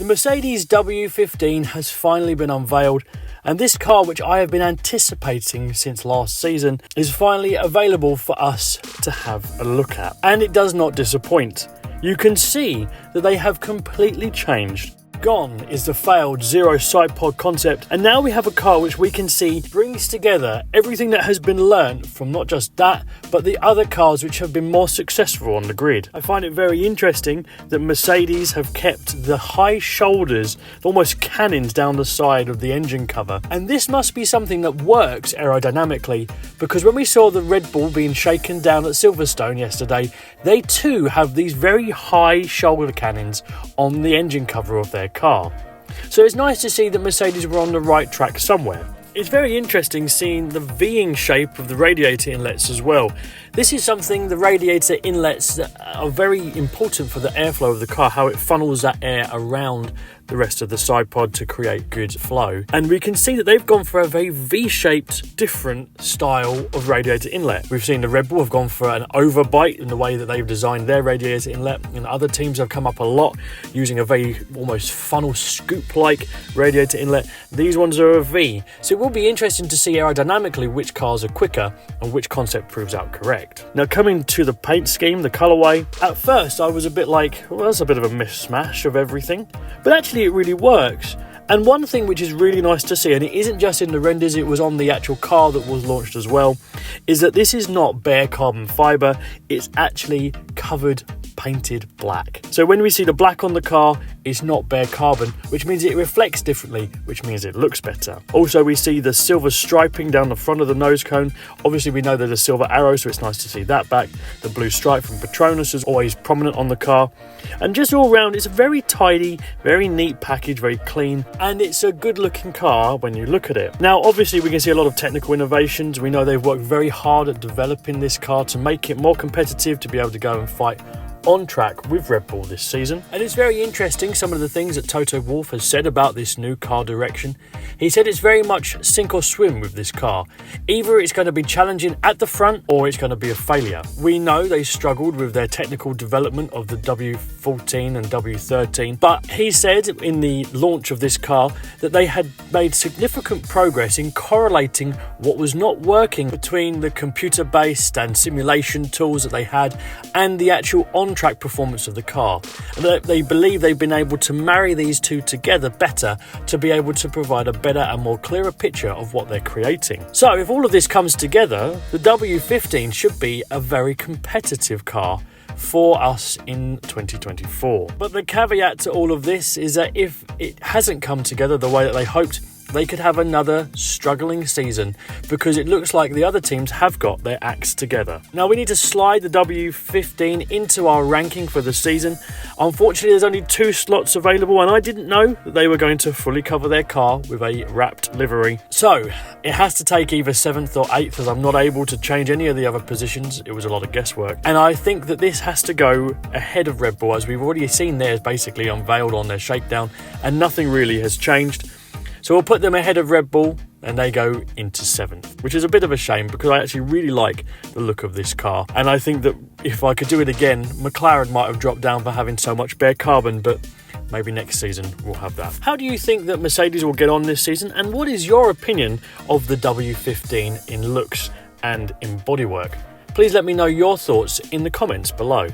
The Mercedes W15 has finally been unveiled, and this car, which I have been anticipating since last season, is finally available for us to have a look at. And it does not disappoint. You can see that they have completely changed. Gone is the failed zero side pod concept, and now we have a car which we can see brings together everything that has been learnt from not just that, but the other cars which have been more successful on the grid. I find it very interesting that Mercedes have kept the high shoulders, almost cannons down the side of the engine cover, and this must be something that works aerodynamically, because when we saw the Red Bull being shaken down at Silverstone yesterday, they too have these very high shoulder cannons on the engine cover of their car. So it's nice to see that Mercedes were on the right track somewhere. It's very interesting seeing the V-ing shape of the radiator inlets as well. This is something, the radiator inlets, that are very important for the airflow of the car, how it funnels that air around the rest of the side pod to create good flow. And we can see that they've gone for a very V-shaped, different style of radiator inlet. We've seen the Red Bull have gone for an overbite in the way that they've designed their radiator inlet, and other teams have come up a lot using a very almost funnel scoop-like radiator inlet. These ones are a V. So it will be interesting to see aerodynamically which cars are quicker and which concept proves out correct. Now, coming to the paint scheme, the colourway, at first I was a bit like, well, that's a bit of a mishmash of everything, but actually it really works. And one thing which is really nice to see, and it isn't just in the renders, it was on the actual car that was launched as well, is that this is not bare carbon fibre, it's actually covered painted black. So when we see the black on the car, it's not bare carbon, which means it reflects differently, which means it looks better. Also, we see the silver striping down the front of the nose cone. Obviously, we know there's a silver arrow, so it's nice to see that back. The blue stripe from Petronas is always prominent on the car. And just all round, it's a very tidy, very neat package, very clean, and it's a good looking car when you look at it. Now, obviously, we can see a lot of technical innovations. We know they've worked very hard at developing this car to make it more competitive, to be able to go and fight on track with Red Bull this season. And it's very interesting some of the things that Toto Wolff has said about this new car direction. He said it's very much sink or swim with this car. Either it's going to be challenging at the front or it's going to be a failure. We know they struggled with their technical development of the W14 and W13, but he said in the launch of this car that they had made significant progress in correlating what was not working between the computer-based and simulation tools that they had and the actual on-track performance of the car. And they believe they've been able to marry these two together better to be able to provide a better and more clearer picture of what they're creating. So if all of this comes together, the W15 should be a very competitive car for us in 2024. But the caveat to all of this is that if it hasn't come together the way that they hoped, they could have another struggling season, because it looks like the other teams have got their acts together. Now we need to slide the W15 into our ranking for the season. Unfortunately, there's only 2 slots available, and I didn't know that they were going to fully cover their car with a wrapped livery. So it has to take either 7th or 8th, as I'm not able to change any of the other positions. It was a lot of guesswork. And I think that this has to go ahead of Red Bull, as we've already seen theirs basically unveiled on their shakedown, and nothing really has changed. So we'll put them ahead of Red Bull, and they go into 7th, which is a bit of a shame because I actually really like the look of this car. And I think that if I could do it again, McLaren might have dropped down for having so much bare carbon, but maybe next season we'll have that. How do you think that Mercedes will get on this season? And what is your opinion of the W15 in looks and in bodywork? Please let me know your thoughts in the comments below.